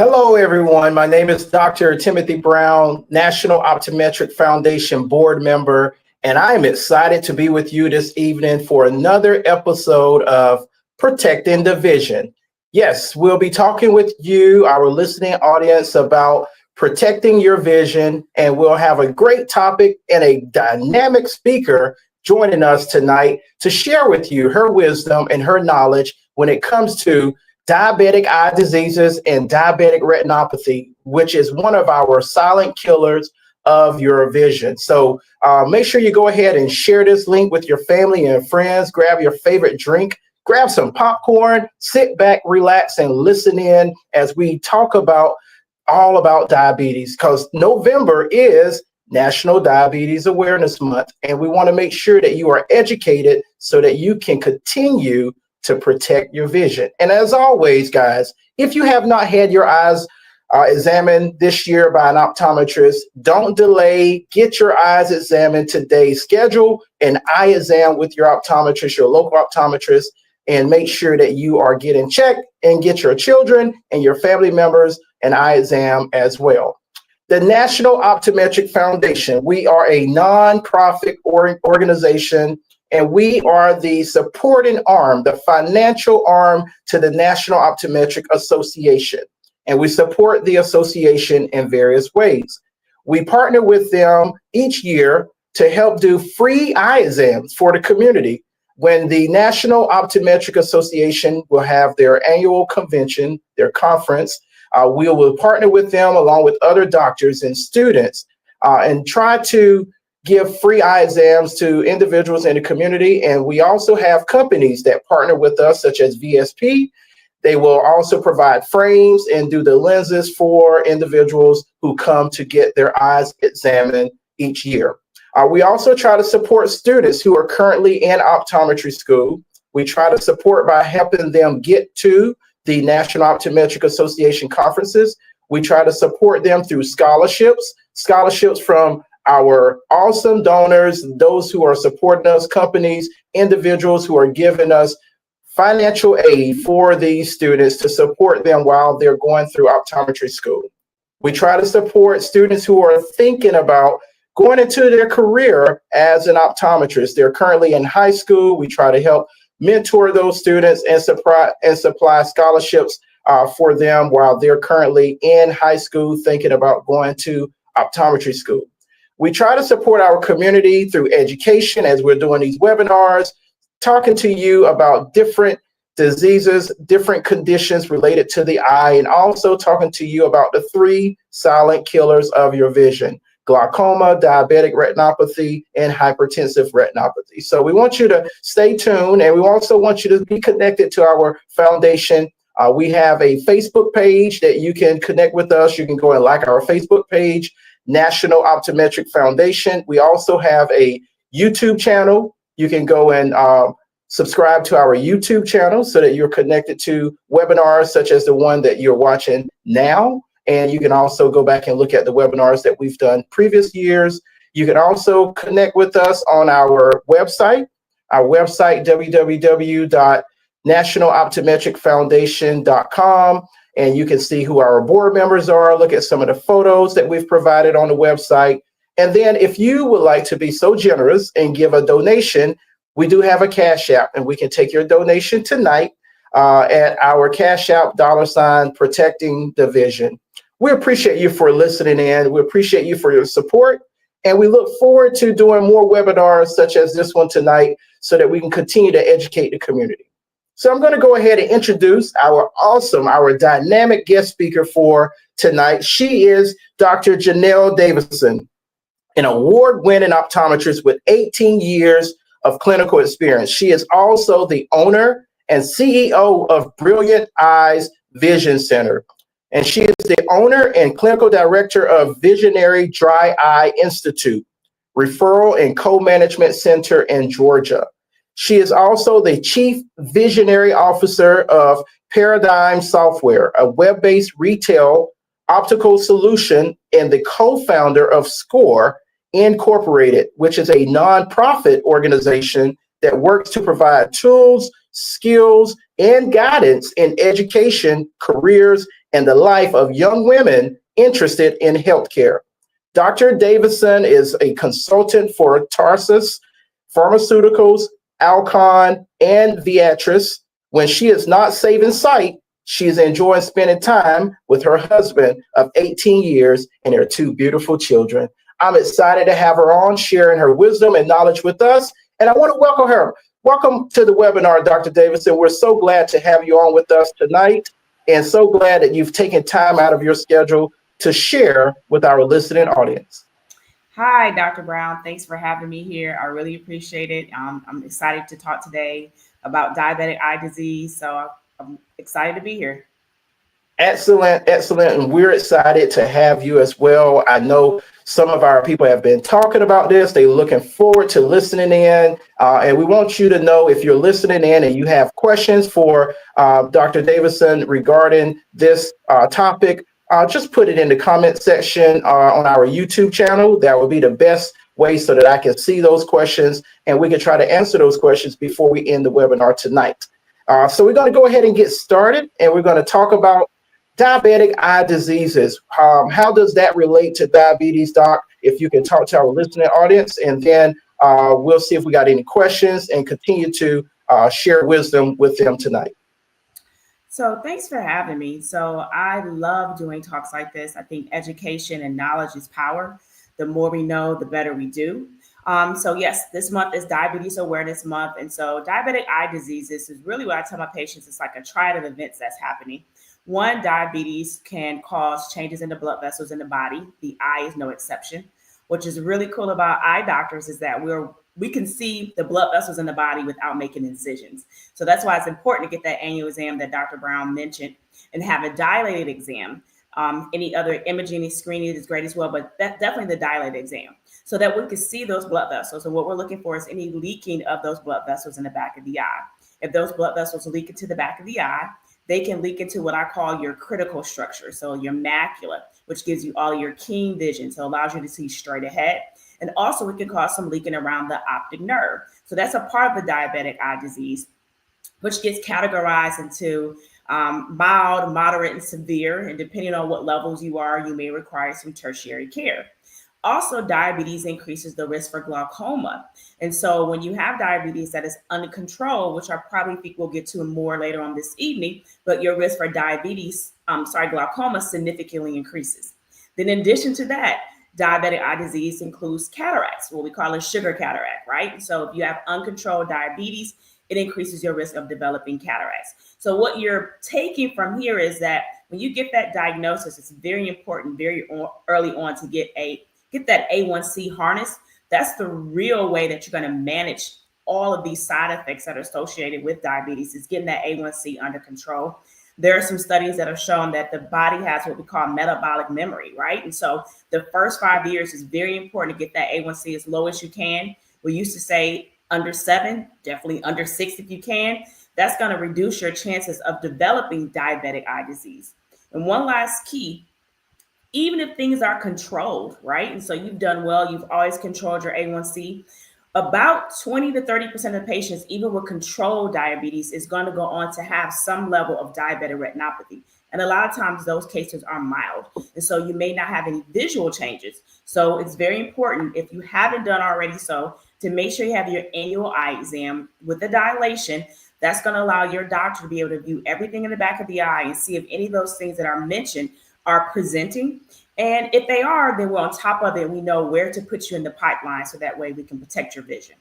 Hello, everyone. My name is Dr. Timothy Brown, National Optometric Foundation board member, and I am excited to be with you this evening for another episode of Protecting the Vision. Yes, we'll be talking with you, our listening audience, about protecting your vision, and we'll have a great topic and a dynamic speaker joining us tonight to share with you her wisdom and her knowledge when it comes to diabetic eye diseases and diabetic retinopathy, which is one of our silent killers of your vision. So make sure you go ahead and share this link with your family and friends. Grab your favorite drink, grab some popcorn, sit back, relax, and listen in as we talk about all about diabetes, because November is National Diabetes Awareness Month, and we want to make sure that you are educated so that you can continue to protect your vision. And as always, guys, if you have not had your eyes examined this year by an optometrist, don't delay. Get your eyes examined today. Schedule an eye exam with your optometrist, your local optometrist, and make sure that you are getting checked, and get your children and your family members an eye exam as well. The National Optometric Foundation, we are a nonprofit organization, and we are the supporting arm, the financial arm to the National Optometric Association. And we support the association in various ways. We partner with them each year to help do free eye exams for the community. When the National Optometric Association will have their annual convention, their conference, we will partner with them along with other doctors and students and try to give free eye exams to individuals in the community. And we also have companies that partner with us, such as VSP. They will also provide frames and do the lenses for individuals who come to get their eyes examined each year. We also try to support students who are currently in optometry school. We try to support by helping them get to the National Optometric Association conferences. We try to support them through scholarships from our awesome donors, those who are supporting us, companies, individuals who are giving us financial aid for these students to support them while they're going through optometry school. We try to support students who are thinking about going into their career as an optometrist. They're currently in high school. We try to help mentor those students and supply scholarships for them while they're currently in high school thinking about going to optometry school. We try to support our community through education as we're doing these webinars, talking to you about different diseases, different conditions related to the eye, and also talking to you about the 3 silent killers of your vision: glaucoma, diabetic retinopathy, and hypertensive retinopathy. So we want you to stay tuned, and we also want you to be connected to our foundation. We have a Facebook page that you can connect with us. You can go and like our Facebook page, National Optometric Foundation. We also have a YouTube channel. You can go and subscribe to our YouTube channel so that you're connected to webinars such as the one that you're watching now. And you can also go back and look at the webinars that we've done previous years. You can also connect with us on our website, www.nationaloptometricfoundation.com. And you can see who our board members are, look at some of the photos that we've provided on the website. And then if you would like to be so generous and give a donation, we do have a Cash App, and we can take your donation tonight at our Cash App $ Protecting the Vision. We appreciate you for listening in. We appreciate you for your support. And we look forward to doing more webinars such as this one tonight so that we can continue to educate the community. So I'm going to go ahead and introduce our dynamic guest speaker for tonight. She is Dr. Janelle Davison, an award-winning optometrist with 18 years of clinical experience. She is also the owner and CEO of Brilliant Eyes Vision Center. And she is the owner and clinical director of Visionary Dry Eye Institute, Referral and Co-Management Center in Georgia. She is also the Chief Visionary Officer of Paradigm Software, a web-based retail optical solution, and the co-founder of SCORE Incorporated, which is a nonprofit organization that works to provide tools, skills, and guidance in education, careers, and the life of young women interested in healthcare. Dr. Davison is a consultant for Tarsus Pharmaceuticals, Alcon, and Viatris. When she is not saving sight, she is enjoying spending time with her husband of 18 years and their two beautiful children. I'm excited to have her on, sharing her wisdom and knowledge with us. And I want to welcome her. Welcome to the webinar, Dr. Davison. We're so glad to have you on with us tonight, and so glad that you've taken time out of your schedule to share with our listening audience. Hi, Dr. Brown. Thanks for having me here. I really appreciate it. I'm excited to talk today about diabetic eye disease. So I'm excited to be here. Excellent, excellent. And we're excited to have you as well. I know some of our people have been talking about this. They're looking forward to listening in. And we want you to know, if you're listening in and you have questions for Dr. Davison regarding this topic, just put it in the comment section on our YouTube channel. That would be the best way so that I can see those questions and we can try to answer those questions before we end the webinar tonight. So we're going to go ahead and get started, and we're going to talk about diabetic eye diseases. How does that relate to diabetes, Doc? If you can talk to our listening audience, and then we'll see if we got any questions and continue to share wisdom with them tonight. So thanks for having me. So I love doing talks like this. I think education and knowledge is power. The more we know, the better we do. So yes, this month is Diabetes Awareness Month. And so diabetic eye diseases is really what I tell my patients. It's like a triad of events that's happening. One, diabetes can cause changes in the blood vessels in the body. The eye is no exception. Which is really cool about eye doctors is that we can see the blood vessels in the body without making incisions. So that's why it's important to get that annual exam that Dr. Brown mentioned and have a dilated exam. Any other imaging screening is great as well, but definitely the dilated exam so that we can see those blood vessels. So what we're looking for is any leaking of those blood vessels in the back of the eye. If those blood vessels leak into the back of the eye, they can leak into what I call your critical structure. So your macula, which gives you all your keen vision. So allows you to see straight ahead. And also it can cause some leaking around the optic nerve. So that's a part of the diabetic eye disease, which gets categorized into mild, moderate, and severe. And depending on what levels you are, you may require some tertiary care. Also, diabetes increases the risk for glaucoma. And so when you have diabetes that is under control, which I probably think we'll get to more later on this evening, but your risk for glaucoma significantly increases. Then in addition to that, diabetic eye disease includes cataracts, what we call a sugar cataract, right? So if you have uncontrolled diabetes, it increases your risk of developing cataracts. So what you're taking from here is that when you get that diagnosis, it's very important very early on to get that A1C harness. That's the real way that you're going to manage all of these side effects that are associated with diabetes, is getting that A1C under control. There are some studies that have shown that the body has what we call metabolic memory, right? And so the first 5 years is very important to get that A1C as low as you can. We used to say under 7, definitely under 6 if you can. That's going to reduce your chances of developing diabetic eye disease. And one last key, even if things are controlled, right? And so you've done well, you've always controlled your A1C. About 20 to 30% of patients, even with controlled diabetes, is going to go on to have some level of diabetic retinopathy. And a lot of times those cases are mild. And so you may not have any visual changes. So it's very important, if you haven't done already so, to make sure you have your annual eye exam with the dilation. That's going to allow your doctor to be able to view everything in the back of the eye and see if any of those things that are mentioned are presenting. And if they are, then we're on top of it. We know where to put you in the pipeline so that way we can protect your vision.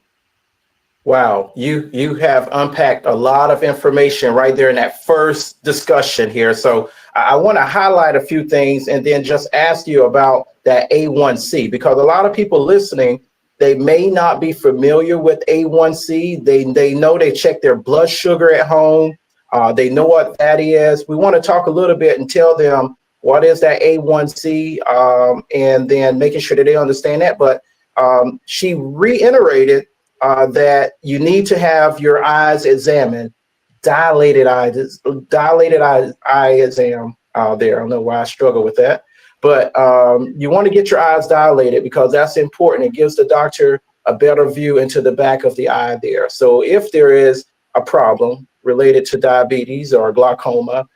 Wow, you have unpacked a lot of information right there in that first discussion here. So I want to highlight a few things and then just ask you about that A1C, because a lot of people listening, they may not be familiar with A1C. They know they check their blood sugar at home. They know what that is. We want to talk a little bit and tell them what is that A1C, and then making sure that they understand that. But she reiterated that you need to have your eyes examined, dilated eye exam there. I don't know why I struggle with that, but you want to get your eyes dilated because that's important. It gives the doctor a better view into the back of the eye there. So if there is a problem related to diabetes or glaucoma,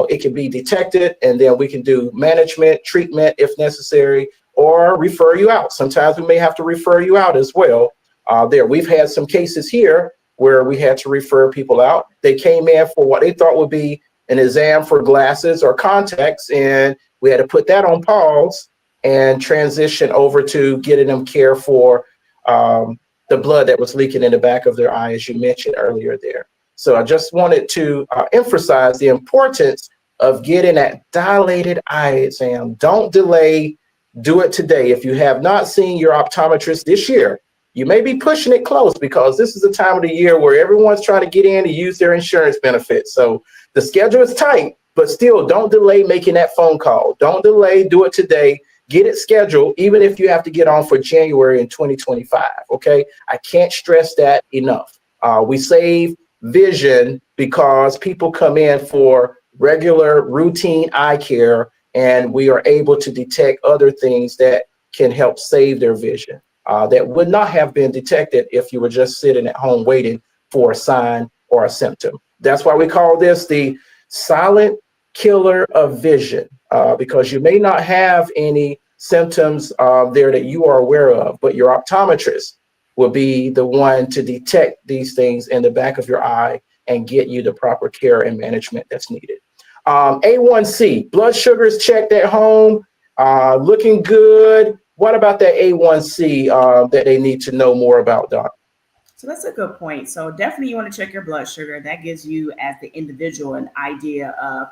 it can be detected, and then we can do management, treatment if necessary, or refer you out. Sometimes we may have to refer you out as well. We've had some cases here where we had to refer people out. They came in for what they thought would be an exam for glasses or contacts, and we had to put that on pause and transition over to getting them care for the blood that was leaking in the back of their eye, as you mentioned earlier there. So I just wanted to emphasize the importance of getting that dilated eye exam. Don't delay, do it today. If you have not seen your optometrist this year, you may be pushing it close because this is the time of the year where everyone's trying to get in to use their insurance benefits. So the schedule is tight, but still don't delay making that phone call. Don't delay, do it today. Get it scheduled, even if you have to get on for January in 2025, okay? I can't stress that enough. We save vision because people come in for regular routine eye care, and we are able to detect other things that can help save their vision that would not have been detected if you were just sitting at home waiting for a sign or a symptom. That's why we call this the silent killer of vision, because you may not have any symptoms there that you are aware of, but your optometrist will be the one to detect these things in the back of your eye and get you the proper care and management that's needed. A1C, blood sugar is checked at home, looking good. What about that A1C that they need to know more about, Doc? So that's a good point. So definitely you want to check your blood sugar. That gives you as the individual an idea of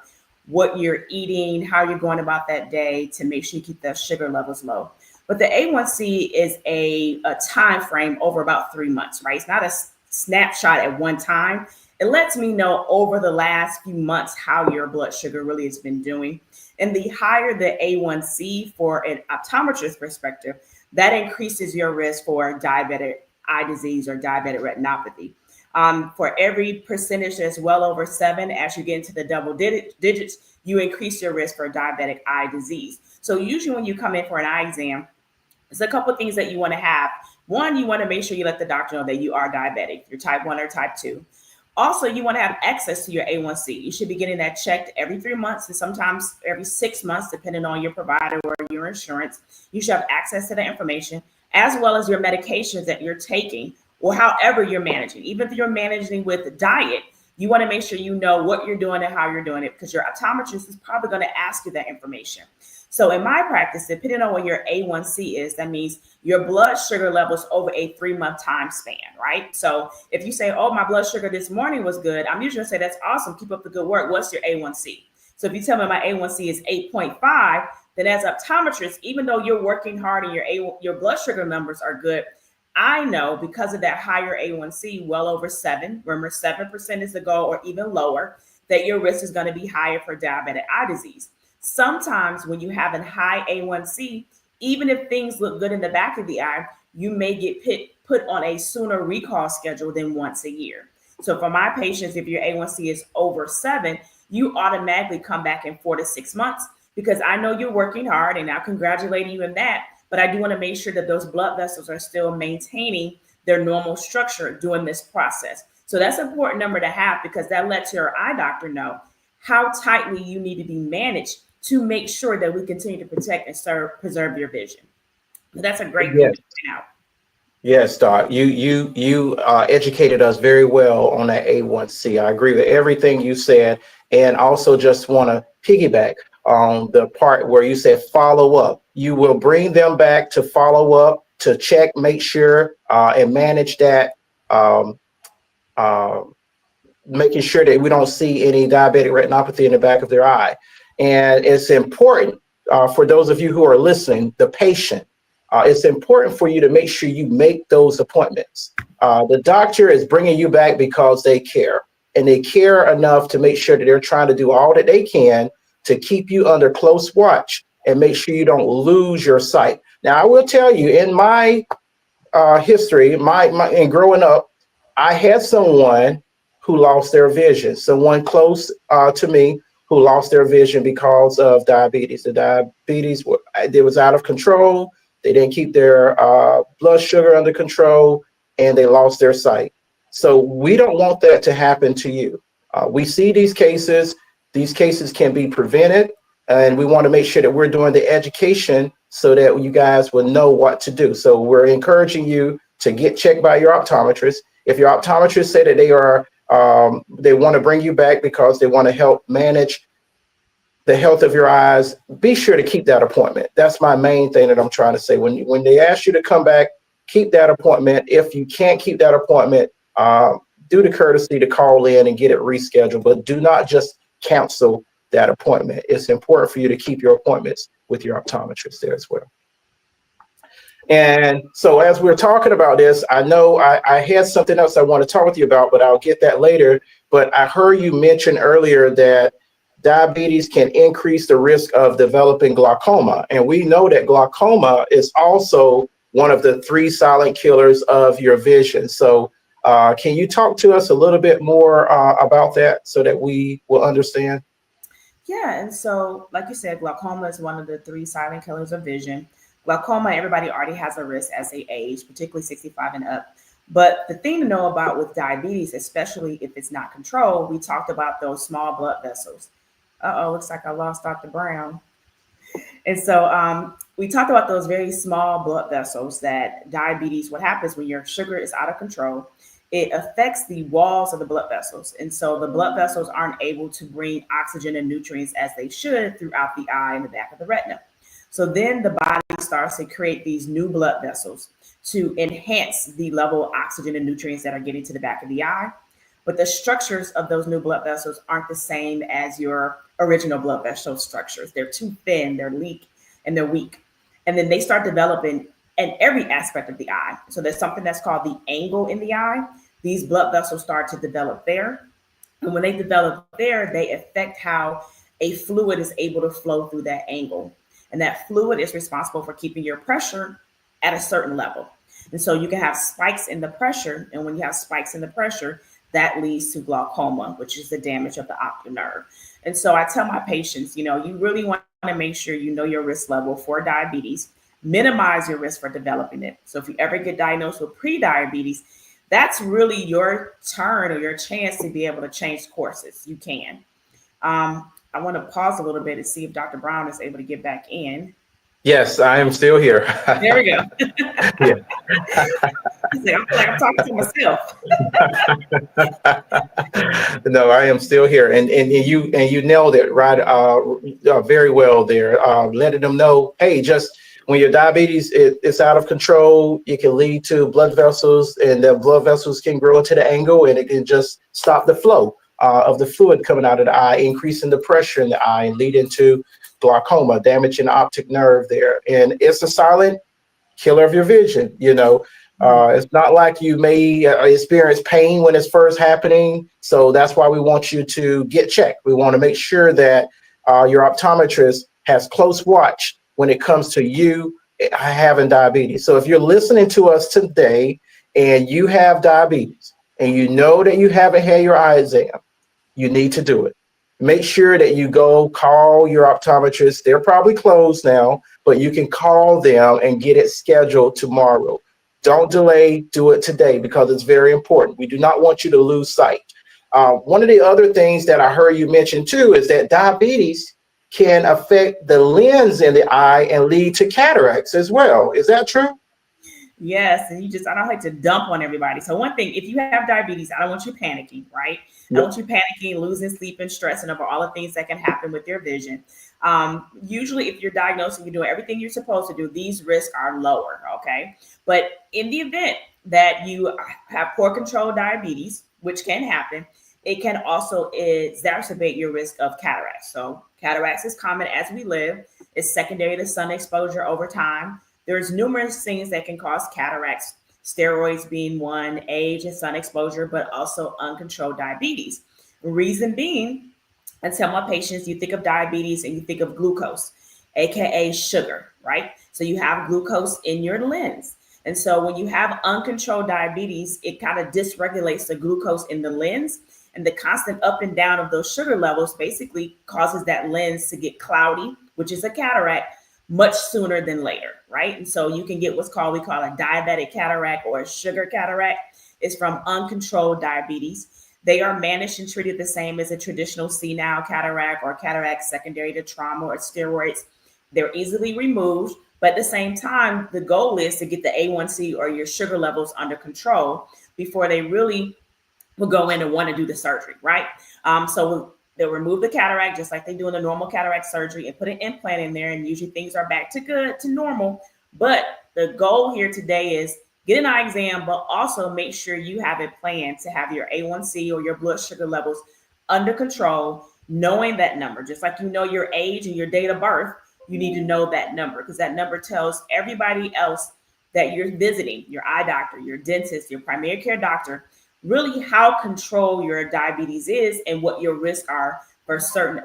what you're eating, how you're going about that day to make sure you keep the sugar levels low. But the A1C is a time frame over about 3 months, right? It's not a snapshot at one time. It lets me know over the last few months how your blood sugar really has been doing. And the higher the A1C for an optometrist perspective, that increases your risk for diabetic eye disease or diabetic retinopathy. For every percentage that's well over 7, as you get into the double digits, you increase your risk for diabetic eye disease. So usually when you come in for an eye exam, there's a couple of things that you want to have. One, you want to make sure you let the doctor know that you are diabetic, you're type 1 or type 2. Also, you want to have access to your A1C. You should be getting that checked every 3 months and sometimes every 6 months, depending on your provider or your insurance. You should have access to that information, as well as your medications that you're taking or however you're managing. Even if you're managing with diet, you want to make sure you know what you're doing and how you're doing it, because your optometrist is probably going to ask you that information. So in my practice, depending on what your A1C is, that means your blood sugar levels over a 3-month time span, right? So if you say, oh, my blood sugar this morning was good, I'm usually going to say, that's awesome. Keep up the good work. What's your A1C? So if you tell me my A1C is 8.5, then as an optometrist, even though you're working hard and your blood sugar numbers are good, I know because of that higher A1C, well over 7, remember 7% is the goal or even lower, that your risk is going to be higher for diabetic eye disease. Sometimes when you have a high A1C, even if things look good in the back of the eye, you may get put on a sooner recall schedule than once a year. So for my patients, if your A1C is over 7, you automatically come back in 4 to 6 months, because I know you're working hard and I'm congratulating you in that. But I do want to make sure that those blood vessels are still maintaining their normal structure during this process. So that's an important number to have, because that lets your eye doctor know how tightly you need to be managed to make sure that we continue to protect and preserve your vision. So that's a great thing to point out. Yes, Doc. You educated us very well on that A1C. I agree with everything you said, and also just want to piggyback on the part where you said follow up. You will bring them back to follow up, to check, make sure, and manage that, making sure that we don't see any diabetic retinopathy in the back of their eye. And it's important for those of you who are listening, the patient. It's important for you to make sure you make those appointments. The doctor is bringing you back because they care, and they care enough to make sure that they're trying to do all that they can to keep you under close watch and make sure you don't lose your sight. Now, I will tell you, in my history, in growing up, I had someone who lost their vision, someone close to me who lost their vision because of diabetes. The diabetes it was out of control. They didn't keep their blood sugar under control, and they lost their sight. So we don't want that to happen to you. We see these cases. These cases can be prevented, and we want to make sure that we're doing the education so that you guys will know what to do. So we're encouraging you to get checked by your optometrist. If your optometrist say that they want to bring you back because they want to help manage the health of your eyes, be sure to keep that appointment. That's my main thing that I'm trying to say. When they ask you to come back, keep that appointment. If you can't keep that appointment, do the courtesy to call in and get it rescheduled, but do not just cancel that appointment. It's important for you to keep your appointments with your optometrist there as well. And so as we're talking about this, I know I had something else I want to talk with you about, but I'll get that later. But I heard you mention earlier that diabetes can increase the risk of developing glaucoma. And we know that glaucoma is also one of the 3 silent killers of your vision. So can you talk to us a little bit more about that so that we will understand? Yeah, and so like you said, glaucoma is one of the 3 silent killers of vision. Glaucoma, everybody already has a risk as they age, particularly 65 and up. But the thing to know about with diabetes, especially if it's not controlled, we talked about those small blood vessels. Uh-oh, looks like I lost Dr. Brown. And so we talked about those very small blood vessels that diabetes, what happens when your sugar is out of control, it affects the walls of the blood vessels. And so the blood vessels aren't able to bring oxygen and nutrients as they should throughout the eye and the back of the retina. So then the body starts to create these new blood vessels to enhance the level of oxygen and nutrients that are getting to the back of the eye. But the structures of those new blood vessels aren't the same as your original blood vessel structures. They're too thin, they're leak, and they're weak. And then they start developing in every aspect of the eye. So there's something that's called the angle in the eye. These blood vessels start to develop there. And when they develop there, they affect how a fluid is able to flow through that angle. And that fluid is responsible for keeping your pressure at a certain level. And so you can have spikes in the pressure. And when you have spikes in the pressure, that leads to glaucoma, which is the damage of the optic nerve. And so I tell my patients, you really want to make sure you know your risk level for diabetes, minimize your risk for developing it. So if you ever get diagnosed with pre-diabetes, that's really your turn or your chance to be able to change courses. You can. I want to pause a little bit and see if Dr. Brown is able to get back in. Yes, I am still here. There we go. Yeah. I feel like I'm talking to myself. No, I am still here, and you nailed it right, very well there. Letting them know, hey, just when your diabetes is out of control, it can lead to blood vessels, and the blood vessels can grow into the angle, and it can just stop the flow of the fluid coming out of the eye, increasing the pressure in the eye, and leading to glaucoma, damaging the optic nerve there. And it's a silent killer of your vision. It's not like you may experience pain when it's first happening. So that's why we want you to get checked. We want to make sure that your optometrist has close watch when it comes to you having diabetes. So if you're listening to us today and you have diabetes and you know that you haven't had your eye exam, you need to do it. Make sure that you go call your optometrist. They're probably closed now, but you can call them and get it scheduled tomorrow. Don't delay, do it today because it's very important. We do not want you to lose sight. One of the other things that I heard you mention too is that diabetes can affect the lens in the eye and lead to cataracts as well. Is that true? Yes, and I don't like to dump on everybody. So one thing, if you have diabetes, I don't want you panicking, right? I don't want you panicking, losing sleep, and stressing over all the things that can happen with your vision. Usually, if you're diagnosed and you're doing everything you're supposed to do, these risks are lower, okay? But in the event that you have poor control diabetes, which can happen, it can also exacerbate your risk of cataracts. So cataracts is common as we live. It's secondary to sun exposure over time. There's numerous things that can cause cataracts, steroids being one, age and sun exposure, but also uncontrolled diabetes. Reason being, I tell my patients, you think of diabetes and you think of glucose, AKA sugar, right? So you have glucose in your lens. And so when you have uncontrolled diabetes, it kind of dysregulates the glucose in the lens, and the constant up and down of those sugar levels basically causes that lens to get cloudy, which is a cataract, much sooner than later, right? And so you can get we call a diabetic cataract or a sugar cataract. is from uncontrolled diabetes. They are managed and treated the same as a traditional senile cataract or cataract secondary to trauma or steroids. They're easily removed, but at the same time, the goal is to get the A1C or your sugar levels under control before they really will go in and want to do the surgery, right? So they'll remove the cataract just like they do in the normal cataract surgery and put an implant in there, and usually things are back to good, to normal. But the goal here today is get an eye exam, but also make sure you have a plan to have your A1C or your blood sugar levels under control, knowing that number. Just like you know your age and your date of birth, you need to know that number, because that number tells everybody else that you're visiting, your eye doctor, your dentist, your primary care doctor, really how control your diabetes is and what your risks are for certain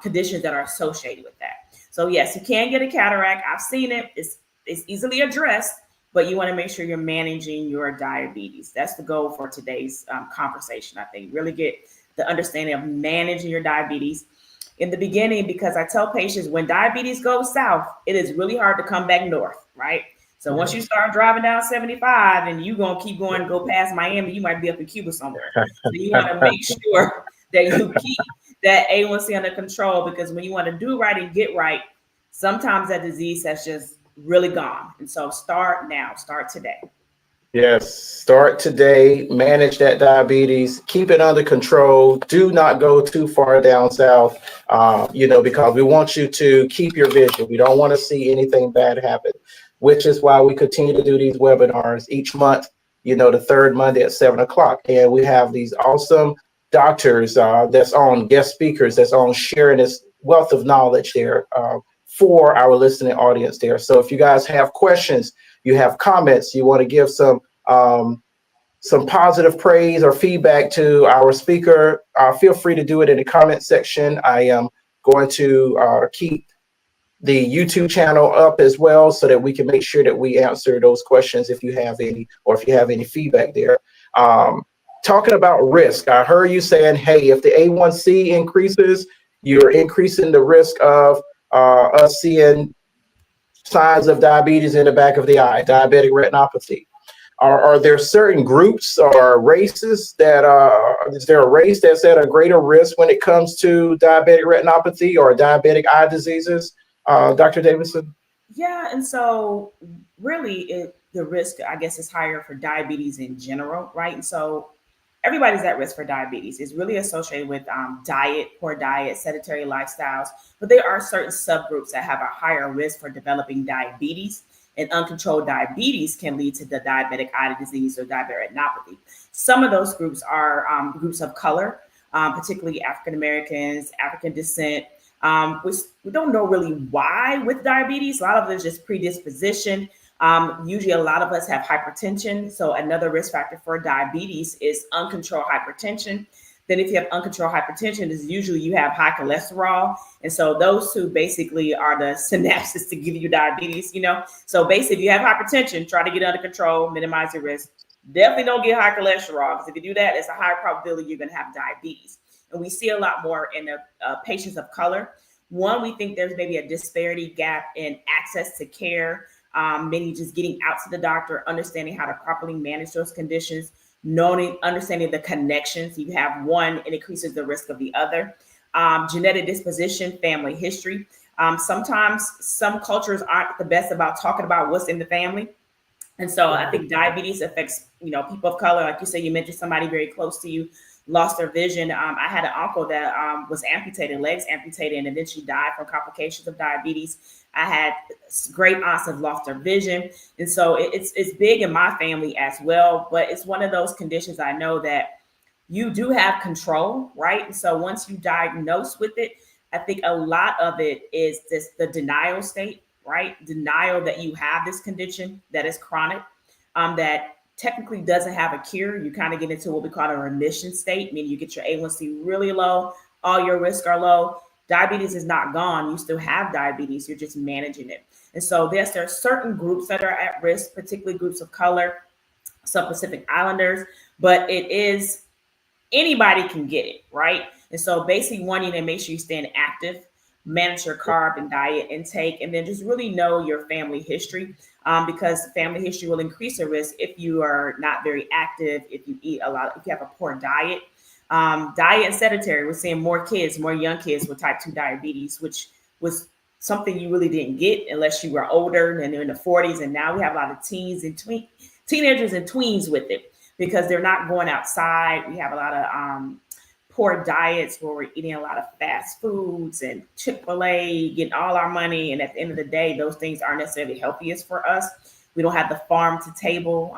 conditions that are associated with that. So yes, you can get a cataract. I've seen it. It's easily addressed, but you want to make sure you're managing your diabetes. That's the goal for today's conversation. I think really get the understanding of managing your diabetes in the beginning, because I tell patients when diabetes goes south, it is really hard to come back north, right? So once you start driving down 75 and you gonna keep going, go past Miami, you might be up in Cuba somewhere. So you want to make sure that you keep that A1C under control, because when you want to do right and get right, sometimes that disease has just really gone. And so start now, start today. Yes, start today, manage that diabetes, keep it under control. Do not go too far down south, because we want you to keep your vision. We don't want to see anything bad happen, which is why we continue to do these webinars each month, the third Monday at 7 o'clock. And we have these awesome doctors that's on, guest speakers that's on, sharing this wealth of knowledge there for our listening audience there. So if you guys have questions, you have comments, you want to give some positive praise or feedback to our speaker, feel free to do it in the comment section. I am going to keep the YouTube channel up as well, so that we can make sure that we answer those questions if you have any, or if you have any feedback there. Talking about risk, I heard you saying, hey, if the A1C increases, you're increasing the risk of us seeing signs of diabetes in the back of the eye, diabetic retinopathy. Are there certain groups or races that is there a race that's at a greater risk when it comes to diabetic retinopathy or diabetic eye diseases, Dr. Davidson? Yeah, and so really the risk, I guess, is higher for diabetes in general, right? And so everybody's at risk for diabetes. It's really associated with diet, poor diet, sedentary lifestyles, but there are certain subgroups that have a higher risk for developing diabetes, and uncontrolled diabetes can lead to the diabetic eye disease or diabetic retinopathy. Some of those groups are groups of color, particularly African Americans, African descent, which we don't know really why with diabetes. A lot of it is just predisposition. Usually a lot of us have hypertension. So another risk factor for diabetes is uncontrolled hypertension. Then if you have uncontrolled hypertension, is usually you have high cholesterol. And so those two basically are the synapses to give you diabetes, So basically if you have hypertension, try to get under control, minimize your risk. Definitely don't get high cholesterol, because if you do that, it's a higher probability you're going to have diabetes. And we see a lot more in the patients of color. One, we think there's maybe a disparity gap in access to care, many just getting out to the doctor, understanding how to properly manage those conditions, understanding the connections. You have one, it increases the risk of the other. Genetic disposition, family history. Sometimes some cultures aren't the best about talking about what's in the family. And so I think diabetes affects, people of color. Like you said, you mentioned somebody very close to you lost their vision. I had an uncle that was amputated, legs amputated, and eventually died from complications of diabetes. I had great aunts that lost their vision. And so it's big in my family as well. But it's one of those conditions I know that you do have control, right? And so once you diagnose with it, I think a lot of it is the denial state, right? Denial that you have this condition that is chronic, that technically doesn't have a cure. You kind of get into what we call a remission state, meaning you get your A1C really low, all your risks are low. Diabetes is not gone. You still have diabetes. You're just managing it. And so there are certain groups that are at risk, particularly groups of color, some Pacific Islanders, but it is anybody can get it, right? And so basically wanting to make sure you're staying active, manage your carb and diet intake, and then just really know your family history, because family history will increase the risk if you are not very active, if you eat a lot, if you have a poor diet. Diet and sedentary, we're seeing more kids, more young kids with type 2 diabetes, which was something you really didn't get unless you were older and in the 40s. And now we have a lot of teens and teenagers and tweens with it because they're not going outside. We have a lot of poor diets where we're eating a lot of fast foods and Chick-fil-A, getting all our money. And at the end of the day, those things aren't necessarily healthiest for us. We don't have the farm to table.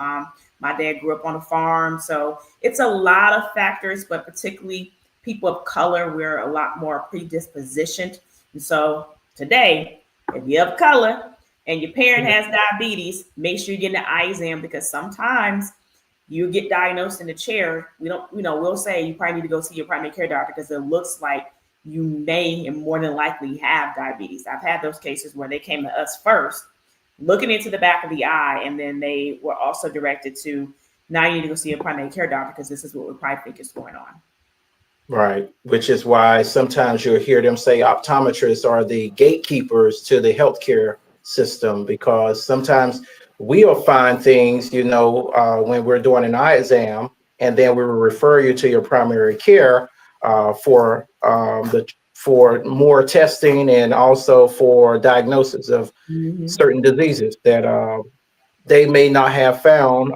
My dad grew up on a farm. So it's a lot of factors, but particularly people of color, we're a lot more predispositioned. And so today, if you're of color and your parent has diabetes, make sure you get an eye exam, because sometimes you get diagnosed in the chair. We'll say you probably need to go see your primary care doctor because it looks like you may and more than likely have diabetes. I've had those cases where they came to us first, looking into the back of the eye, and then they were also directed to, now you need to go see a primary care doctor because this is what we probably think is going on. Right, which is why sometimes you'll hear them say optometrists are the gatekeepers to the healthcare system, because sometimes we'll find things, when we're doing an eye exam, and then we will refer you to your primary care for more testing and also for diagnosis of certain diseases that they may not have found,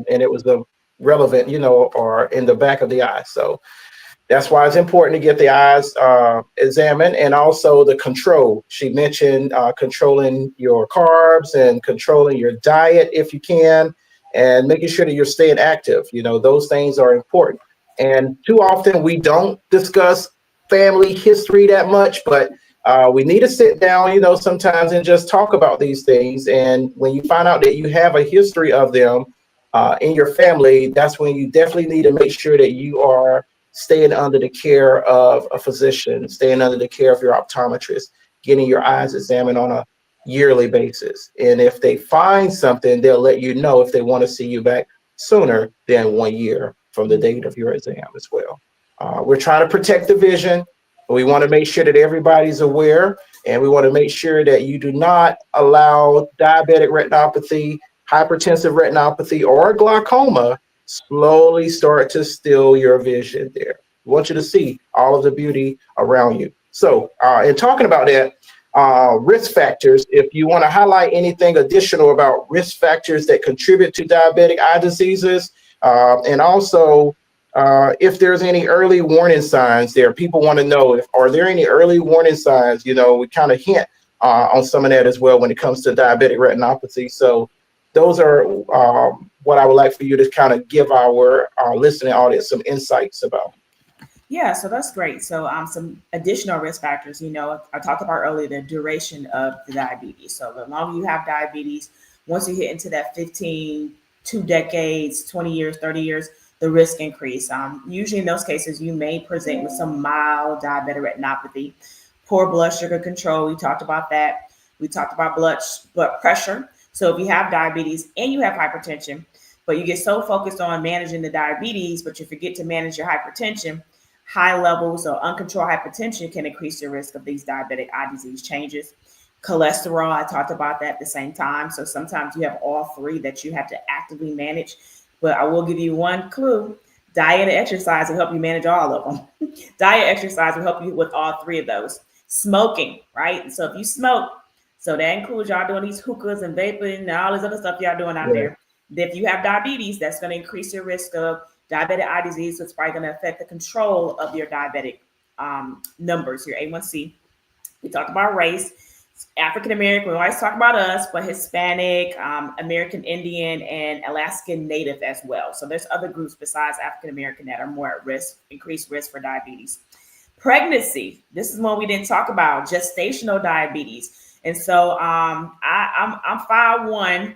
and it was the relevant, or in the back of the eye. So that's why it's important to get the eyes examined, and also the control. She mentioned controlling your carbs and controlling your diet if you can, and making sure that you're staying active. Those things are important. And too often we don't discuss family history that much, but we need to sit down, sometimes and just talk about these things. And when you find out that you have a history of them in your family, that's when you definitely need to make sure that you are staying under the care of a physician, staying under the care of your optometrist, getting your eyes examined on a yearly basis. And if they find something, they'll let you know if they want to see you back sooner than 1 year from the date of your exam as well. We're trying to protect the vision. We want to make sure that everybody's aware, and we want to make sure that you do not allow diabetic retinopathy, hypertensive retinopathy, or glaucoma slowly start to steal your vision there. We want you to see all of the beauty around you. So in talking about that, risk factors, if you want to highlight anything additional about risk factors that contribute to diabetic eye diseases, and also if there's any early warning signs there, people want to know, are there any early warning signs? We kind of hint on some of that as well when it comes to diabetic retinopathy. So those are what I would like for you to kind of give our listening audience some insights about. Yeah, so that's great. So some additional risk factors, I talked about earlier, the duration of the diabetes. So the longer you have diabetes, once you hit into that 2 decades, 20 years, 30 years, the risk increase. Usually in those cases, you may present with some mild diabetic retinopathy, poor blood sugar control. We talked about that. We talked about blood pressure. So if you have diabetes and you have hypertension, but you get so focused on managing the diabetes, but you forget to manage your hypertension, high levels of uncontrolled hypertension can increase your risk of these diabetic eye disease changes. Cholesterol, I talked about that at the same time. So sometimes you have all three that you have to actively manage. But I will give you one clue. Diet and exercise will help you manage all of them. Diet, exercise will help you with all three of those. Smoking, right? So if you smoke, so that includes y'all doing these hookahs and vaping and all this other stuff y'all doing out there. If you have diabetes, that's going to increase your risk of diabetic eye disease. So it's probably going to affect the control of your diabetic numbers, your A1C. We talked about race. African American, we always talk about us, but Hispanic, American Indian, and Alaskan Native as well. So there's other groups besides African American that are more at risk, increased risk for diabetes. Pregnancy, this is one we didn't talk about, gestational diabetes. And so I'm 5'1",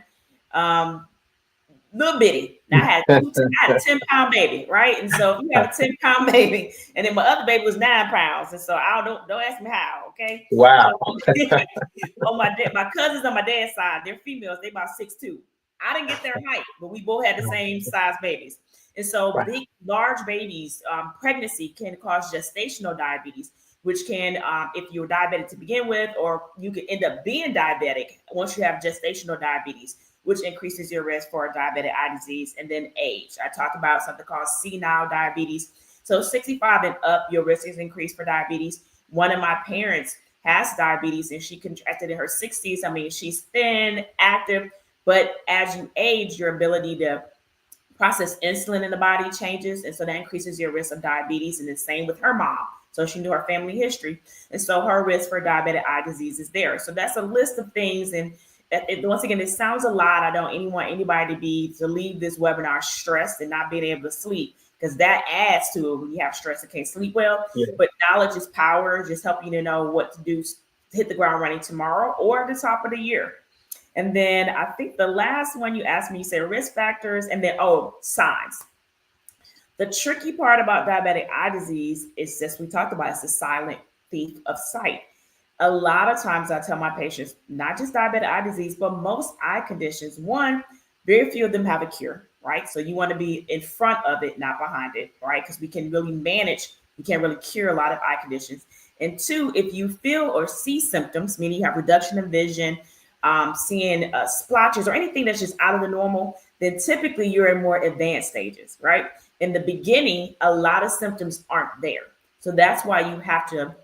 little bitty. Now I had a 10-pound baby, right? And so if you have a 10-pound baby, and then my other baby was 9 pounds, and so don't ask me how, okay? Wow. On my cousins on my dad's side, they're females. They about 6'2". I didn't get their height, but we both had the same size babies. And so big, large babies, pregnancy can cause gestational diabetes. which can, if you're diabetic to begin with, or you can end up being diabetic once you have gestational diabetes, which increases your risk for diabetic eye disease. And then age. I talked about something called senile diabetes. So 65 and up, your risk is increased for diabetes. One of my parents has diabetes and she contracted in her 60s. I mean, she's thin, active, but as you age, your ability to process insulin in the body changes. And so that increases your risk of diabetes. And the same with her mom. So she knew her family history. And so her risk for diabetic eye disease is there. So that's a list of things. And once again, it sounds a lot. I don't want anybody to leave this webinar stressed and not being able to sleep, because that adds to it when you have stress and can't sleep well. Yeah. But knowledge is power, just helping you to know what to do to hit the ground running tomorrow or the top of the year. And then I think the last one you asked me, you said risk factors, and then, signs. The tricky part about diabetic eye disease is just, we talked about, it's the silent thief of sight. A lot of times I tell my patients, not just diabetic eye disease, but most eye conditions, one, very few of them have a cure, right? So you want to be in front of it, not behind it, right? Because we can really manage, we can't really cure a lot of eye conditions. And two, if you feel or see symptoms, meaning you have reduction in vision, seeing splotches or anything that's just out of the normal, then typically you're in more advanced stages, right? In the beginning, a lot of symptoms aren't there. So that's why you have to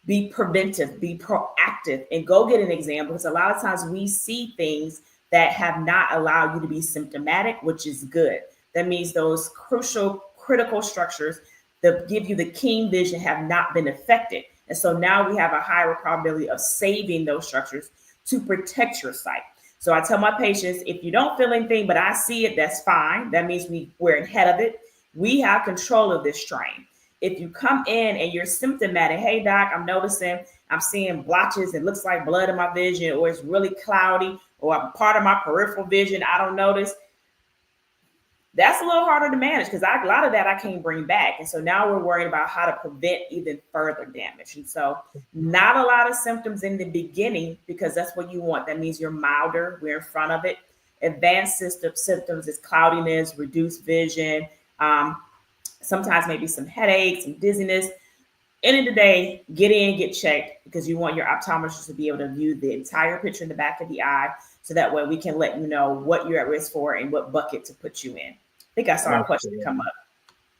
be preventive, be proactive, and go get an exam, because a lot of times we see things that have not allowed you to be symptomatic, which is good. That means those critical structures that give you the keen vision have not been affected. And so now we have a higher probability of saving those structures to protect your sight. So I tell my patients, if you don't feel anything, but I see it, that's fine. That means we're ahead of it. We have control of this strain. If you come in and you're symptomatic, hey doc, I'm noticing I'm seeing blotches, it looks like blood in my vision, or it's really cloudy, or part of my peripheral vision I don't notice, that's a little harder to manage, because a lot of that I can't bring back. And so now we're worried about how to prevent even further damage. And so not a lot of symptoms in the beginning, because that's what you want. That means you're milder, we're in front of it. Advanced symptoms is cloudiness, reduced vision, sometimes maybe some headaches, some dizziness. End of the day, get in, get checked, because you want your optometrist to be able to view the entire picture in the back of the eye, so that way we can let you know what you're at risk for and what bucket to put you in. I think I saw a question come up.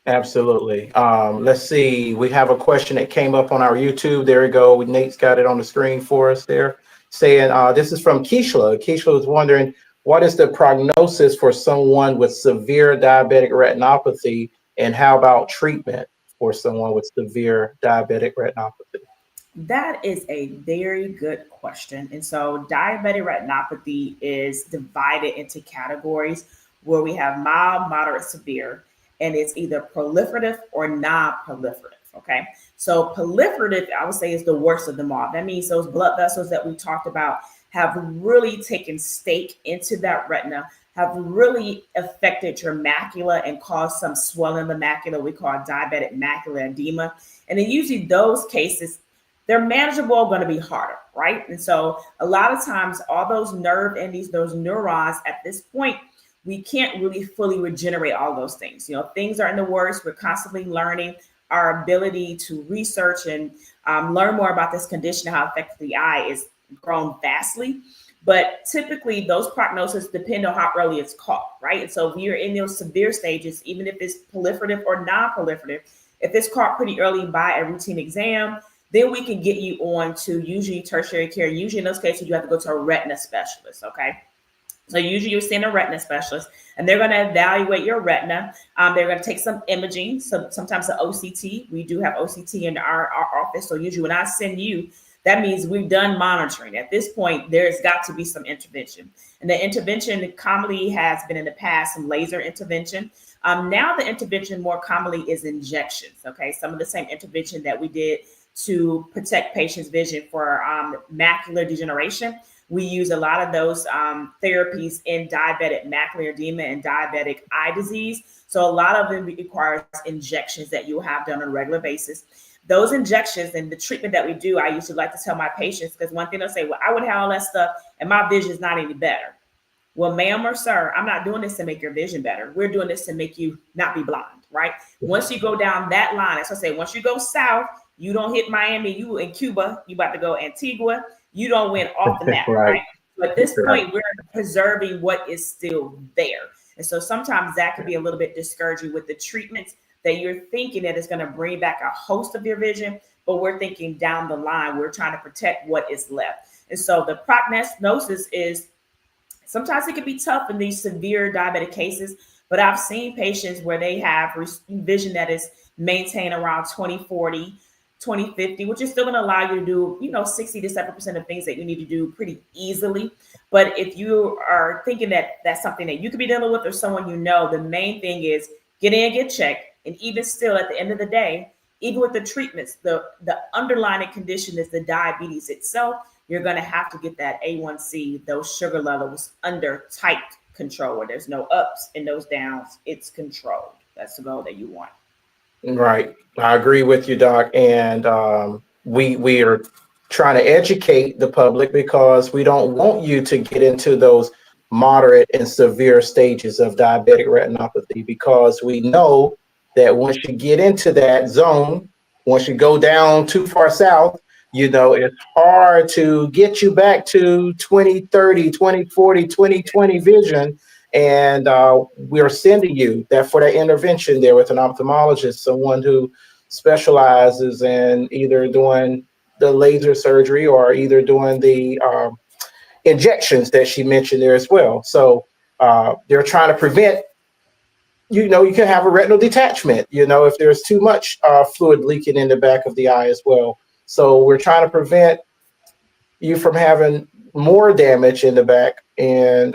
Absolutely. Let's see. We have a question that came up on our YouTube. There we go. Nate's got it on the screen for us there, saying, this is from Keishla. Keishla is wondering, what is the prognosis for someone with severe diabetic retinopathy, and how about treatment for someone with severe diabetic retinopathy? That is a very good question. And so diabetic retinopathy is divided into categories where we have mild, moderate, severe, and it's either proliferative or non-proliferative. Okay. So proliferative, I would say, is the worst of them all. That means those blood vessels that we talked about have really taken stake into that retina, have really affected your macula and caused some swelling of the macula. We call it diabetic macular edema. And in usually those cases, they're manageable, going to be harder, right? And so a lot of times, all those nerve endings, those neurons, at this point, we can't really fully regenerate all those things. You know, things are in the works. We're constantly learning. Our ability to research and learn more about this condition and how it affects the eye is grown vastly. But typically, those prognosis depend on how early it's caught, right? And so if you're in those severe stages, even if it's proliferative or non-proliferative, if it's caught pretty early by a routine exam, then we can get you on to usually tertiary care. Usually in those cases, you have to go to a retina specialist, okay? So usually you're seeing a retina specialist, and they're going to evaluate your retina. They're going to take some imaging. So sometimes the OCT, we do have OCT in our office. So usually when I send you, that means we've done monitoring. At this point, there's got to be some intervention. And the intervention commonly has been in the past some laser intervention. Now the intervention more commonly is injections, okay? Some of the same intervention that we did to protect patients' vision for macular degeneration. We use a lot of those therapies in diabetic macular edema and diabetic eye disease. So a lot of them requires injections that you'll have done on a regular basis. Those injections and the treatment that we do, I usually like to tell my patients, because one thing they'll say, well, I would have all that stuff and my vision is not any better. Well, ma'am or sir, I'm not doing this to make your vision better. We're doing this to make you not be blind, right? Once you go down that line, as I say, once you go south, You don't hit Miami, you in Cuba, you about to go Antigua, you don't win off the map, Right. right? So at this Right. point, we're preserving what is still there. And so sometimes that can be a little bit discouraging with the treatments that you're thinking that is going to bring back a host of your vision, but we're thinking down the line, we're trying to protect what is left. And so the prognosis is sometimes it can be tough in these severe diabetic cases, but I've seen patients where they have vision that is maintained around 20/40, 20/50, which is still going to allow you to do, 60 to 7% of things that you need to do pretty easily. But if you are thinking that that's something that you could be dealing with or someone you know, the main thing is get in, get checked. And even still, at the end of the day, even with the treatments, the underlying condition is the diabetes itself. You're going to have to get that A1C, those sugar levels under tight control, where there's no ups and no downs. It's controlled. That's the goal that you want. Right. I agree with you, Doc. And we are trying to educate the public because we don't want you to get into those moderate and severe stages of diabetic retinopathy, because we know that once you get into that zone, once you go down too far south, it's hard to get you back to 20/30, 20/40, 20/20 vision. And we're sending you for that intervention there with an ophthalmologist, someone who specializes in either doing the laser surgery or either doing the injections that she mentioned there as well. So they're trying to prevent, you can have a retinal detachment, if there's too much fluid leaking in the back of the eye as well. So we're trying to prevent you from having more damage in the back, and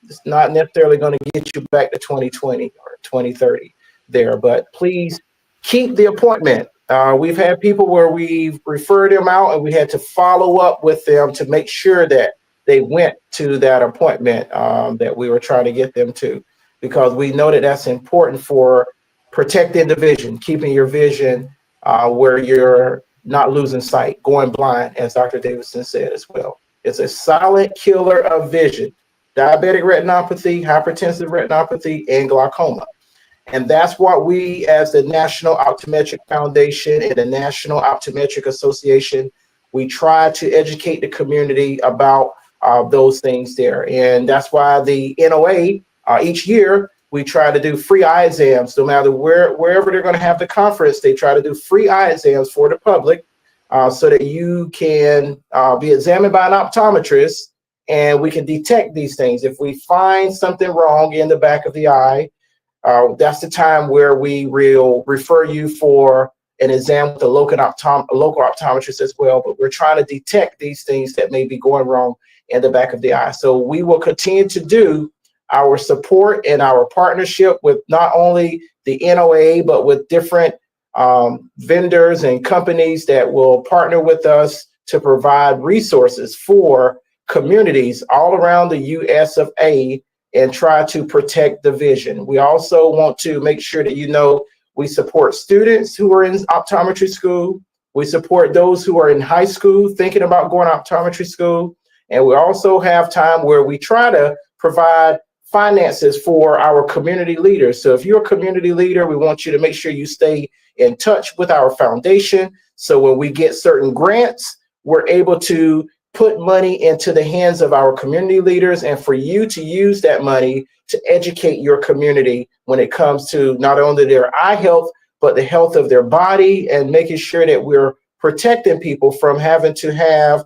it's not necessarily going to get you back to 20/20 or 20/30 there. But please keep the appointment. We've had people where we've referred them out and we had to follow up with them to make sure that they went to that appointment that we were trying to get them to, because we know that that's important for protecting the vision, keeping your vision where you're not losing sight, going blind, as Dr. Davidson said as well. It's a silent killer of vision: diabetic retinopathy, hypertensive retinopathy, and glaucoma. And that's what we, as the National Optometric Foundation and the National Optometric Association, we try to educate the community about those things there. And that's why the NOA, each year, we try to do free eye exams. No matter wherever they're going to have the conference, they try to do free eye exams for the public so that you can be examined by an optometrist and we can detect these things. If we find something wrong in the back of the eye, that's the time where we will refer you for an exam with a local optometrist as well. But we're trying to detect these things that may be going wrong in the back of the eye. So we will continue to do our support and our partnership with not only the NOA, but with different vendors and companies that will partner with us to provide resources for communities all around the US of A and try to protect the vision. We also want to make sure that we support students who are in optometry school. We support those who are in high school thinking about going to optometry school. And we also have time where we try to provide finances for our community leaders. So if you're a community leader, we want you to make sure you stay in touch with our foundation. So when we get certain grants, we're able to put money into the hands of our community leaders and for you to use that money to educate your community when it comes to not only their eye health, but the health of their body, and making sure that we're protecting people from having to have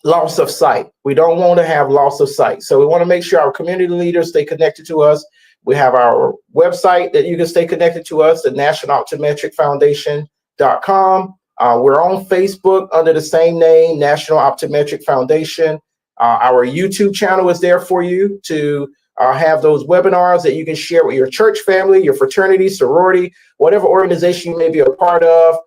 loss of sight. We don't want to have loss of sight. So we want to make sure our community leaders stay connected to us. We have our website that you can stay connected to us, the National Optometric Foundation.com. We're on Facebook under the same name, National Optometric Foundation. Our YouTube channel is there for you to have those webinars that you can share with your church family, your fraternity, sorority, whatever organization you may be a part of,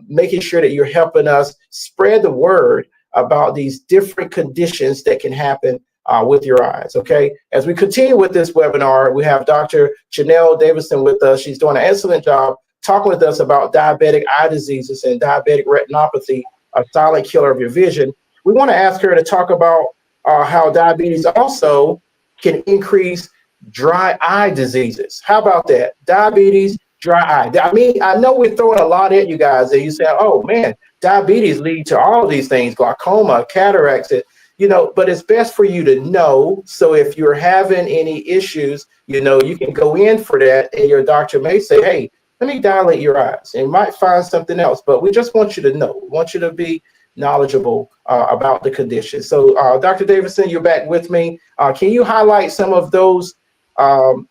making sure that you're helping us spread the word about these different conditions that can happen with your eyes, okay? As we continue with this webinar, we have Dr. Janelle Davidson with us. She's doing an excellent job talking with us about diabetic eye diseases and diabetic retinopathy, a silent killer of your vision. We want to ask her to talk about how diabetes also can increase dry eye diseases. How about that? Diabetes dry eye. I mean, I know we're throwing a lot at you guys, and you say, "Oh man, diabetes lead to all of these things, glaucoma, cataracts." But it's best for you to know. So if you're having any issues, you can go in for that, and your doctor may say, "Hey, let me dilate your eyes," and might find something else. But we just want you to know. We want you to be knowledgeable about the condition. So, Dr. Davidson, you're back with me. Can you highlight some of those um,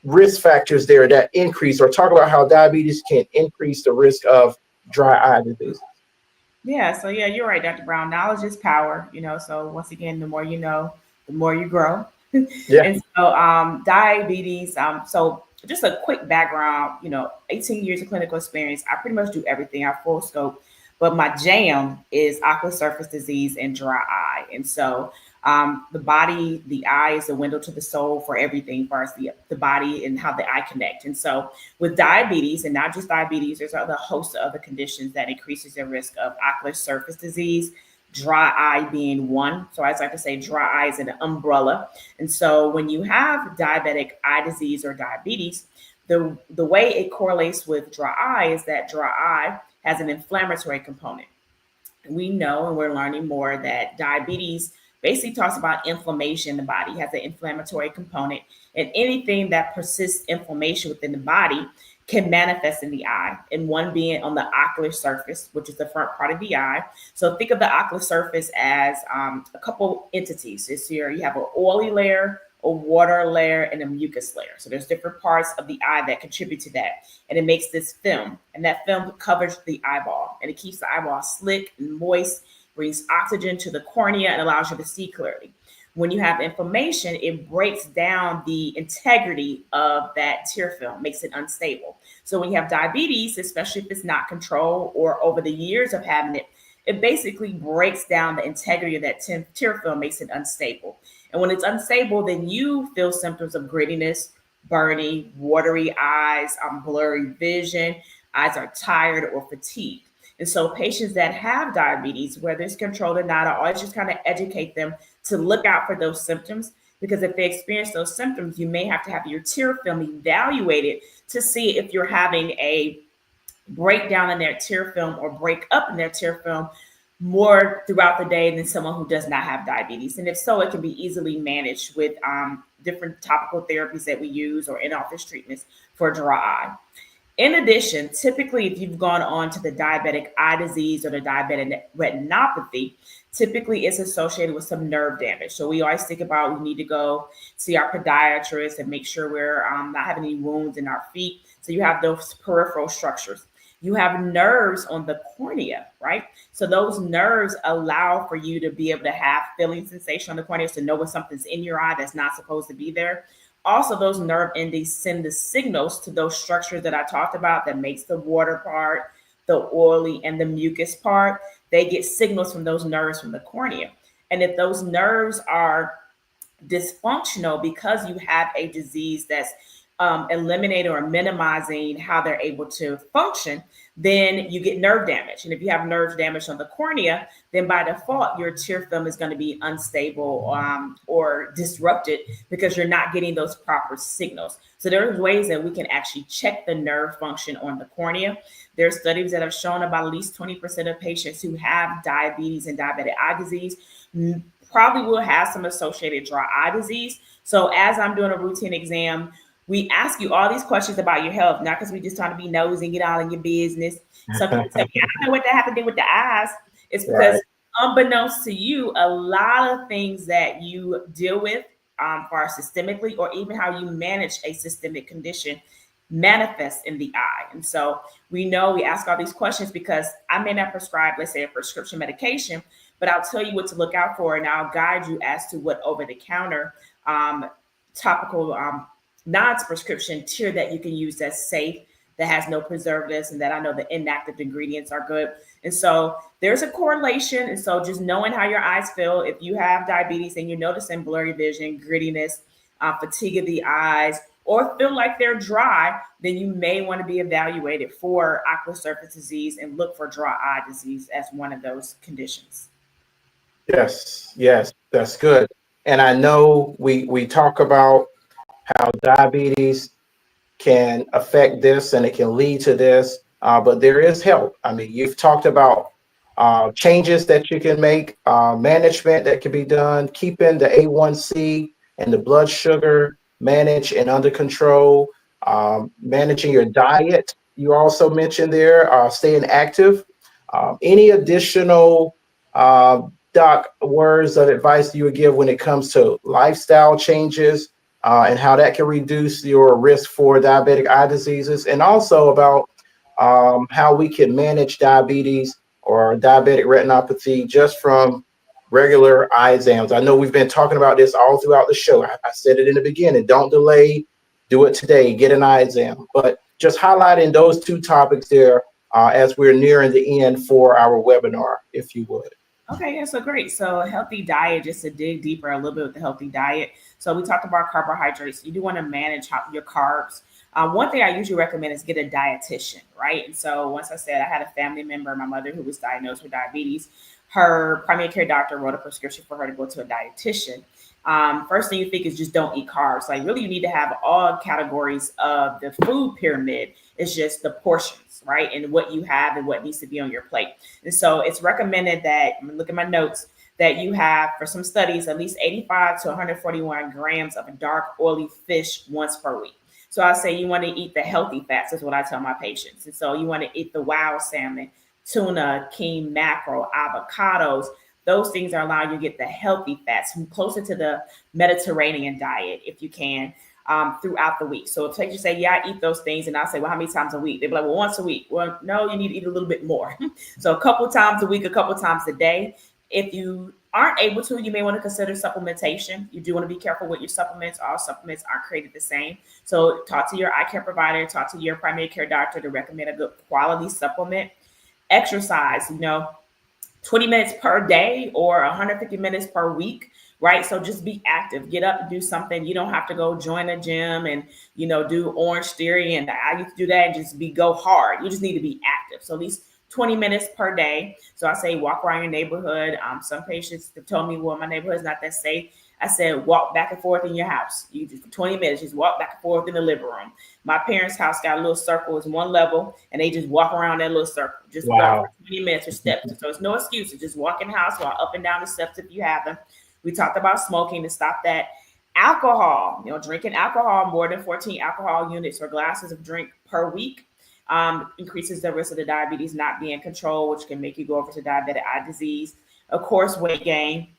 risk factors there that increase, or talk about how diabetes can increase the risk of dry eye disease? Yeah, so yeah, you're right, Dr. Brown. Knowledge is power, so once again, the more you know, the more you grow. Yeah. And so diabetes, so just a quick background, 18 years of clinical experience. I pretty much do everything. I full scope, but my jam is ocular surface disease and dry eye. And so the body, the eye is a window to the soul for everything, as far as the body and how the eye connect. And so with diabetes, and not just diabetes, there's other host of other conditions that increases the risk of ocular surface disease, dry eye being one. So I like to say dry eye is an umbrella. And so when you have diabetic eye disease or diabetes, the way it correlates with dry eye is that dry eye has an inflammatory component. We know, and we're learning more, that diabetes basically talks about inflammation in the body, it has an inflammatory component, and anything that persists inflammation within the body can manifest in the eye, and one being on the ocular surface, which is the front part of the eye. So think of the ocular surface as a couple entities. You have an oily layer, a water layer, and a mucus layer. So there's different parts of the eye that contribute to that. And it makes this film. And that film covers the eyeball. And it keeps the eyeball slick and moist, brings oxygen to the cornea, and allows you to see clearly. When you have inflammation, it breaks down the integrity of that tear film, makes it unstable. So when you have diabetes, especially if it's not controlled or over the years of having it, it basically breaks down the integrity of that tear film, makes it unstable. And when it's unstable, then you feel symptoms of grittiness, burning, watery eyes, blurry vision, eyes are tired or fatigued. And so patients that have diabetes, whether it's controlled or not, I always just kind of educate them to look out for those symptoms, because if they experience those symptoms, you may have to have your tear film evaluated to see if you're having a breakdown in their tear film or break up in their tear film more throughout the day than someone who does not have diabetes. And if so, it can be easily managed with different topical therapies that we use or in-office treatments for dry eye. In addition, typically, if you've gone on to the diabetic eye disease or the diabetic retinopathy, typically it's associated with some nerve damage. So we always think about, we need to go see our podiatrist and make sure we're not having any wounds in our feet. So you have those peripheral structures. You have nerves on the cornea, right? So those nerves allow for you to be able to have feeling sensation on the cornea, to know when something's in your eye that's not supposed to be there. Also, those nerve endings send the signals to those structures that I talked about that makes the water part, the oily, and the mucus part. They get signals from those nerves from the cornea. And if those nerves are dysfunctional because you have a disease that's eliminating or minimizing how they're able to function, then you get nerve damage. And if you have nerve damage on the cornea, then by default, your tear film is going to be unstable or disrupted because you're not getting those proper signals. So there are ways that we can actually check the nerve function on the cornea. There are studies that have shown about at least 20% of patients who have diabetes and diabetic eye disease probably will have some associated dry eye disease. So as I'm doing a routine exam, we ask you all these questions about your health, not because we just trying to be nosy and get all in your business. Some people tell me, I don't know what that has to do with the eyes. It's because unbeknownst to you, a lot of things that you deal with far systemically, or even how you manage a systemic condition, manifest in the eye. And so we ask all these questions because I may not prescribe, let's say, a prescription medication, but I'll tell you what to look out for, and I'll guide you as to what over-the-counter topical non-prescription tier that you can use that's safe, that has no preservatives, and that I know the inactive ingredients are good. And so there's a correlation. And so just knowing how your eyes feel, if you have diabetes and you're noticing blurry vision, grittiness, fatigue of the eyes, or feel like they're dry, then you may want to be evaluated for ocular surface disease and look for dry eye disease as one of those conditions. Yes, that's good. And I know we talk about how diabetes can affect this and it can lead to this. But there is help. I mean, you've talked about changes that you can make, management that can be done, keeping the A1C and the blood sugar managed and under control, managing your diet. You also mentioned there, staying active. Any additional doc words of advice you would give when it comes to lifestyle changes and how that can reduce your risk for diabetic eye diseases, and also about how we can manage diabetes or diabetic retinopathy just from regular eye exams. I know we've been talking about this all throughout the show. I said it in the beginning, don't delay, do it today, get an eye exam. But just highlighting those two topics there as we're nearing the end for our webinar, if you would. Okay, yeah, so great. So a healthy diet, just to dig deeper a little bit with the healthy diet. So we talked about carbohydrates. You do want to manage your carbs. One thing I usually recommend is get a dietitian, right? And so once I said I had a family member, my mother, who was diagnosed with diabetes, her primary care doctor wrote a prescription for her to go to a dietitian. First thing you think is just don't eat carbs. Like really, you need to have all categories of the food pyramid. It's just the portions, right? And what you have and what needs to be on your plate. And so it's recommended that, I'm gonna look at my notes, that you have, for some studies, at least 85 to 141 grams of a dark, oily fish once per week. So I say you want to eat the healthy fats, is what I tell my patients. And so you want to eat the wild salmon, tuna, king mackerel, avocados. Those things are allowing you to get the healthy fats closer to the Mediterranean diet, if you can, throughout the week. So if you say, yeah, I eat those things, and I say, well, how many times a week? They'd be like, well, once a week. Well, no, you need to eat a little bit more. So a couple times a week, a couple times a day. If you aren't able to, you may want to consider supplementation. You do want to be careful with your supplements. All supplements aren't created the same. So talk to your eye care provider, talk to your primary care doctor to recommend a good quality supplement. Exercise, 20 minutes per day or 150 minutes per week, right? So just be active, get up and do something. You don't have to go join a gym and, do Orange Theory. And I used to do that and just go hard. You just need to be active. So at least 20 minutes per day. So I say walk around your neighborhood. Some patients have told me, well, my neighborhood is not that safe. I said, walk back and forth in your house. You just for 20 minutes, just walk back and forth in the living room. My parents' house got a little circle, it's one level, and they just walk around that little circle. Just walk for 20 minutes or steps. So it's no excuse. Just walk in the house, walk up and down the steps if you have them. We talked about smoking to stop that. Alcohol, drinking alcohol, more than 14 alcohol units or glasses of drink per week, increases the risk of the diabetes not being controlled, which can make you go over to diabetic eye disease. Of course, weight gain.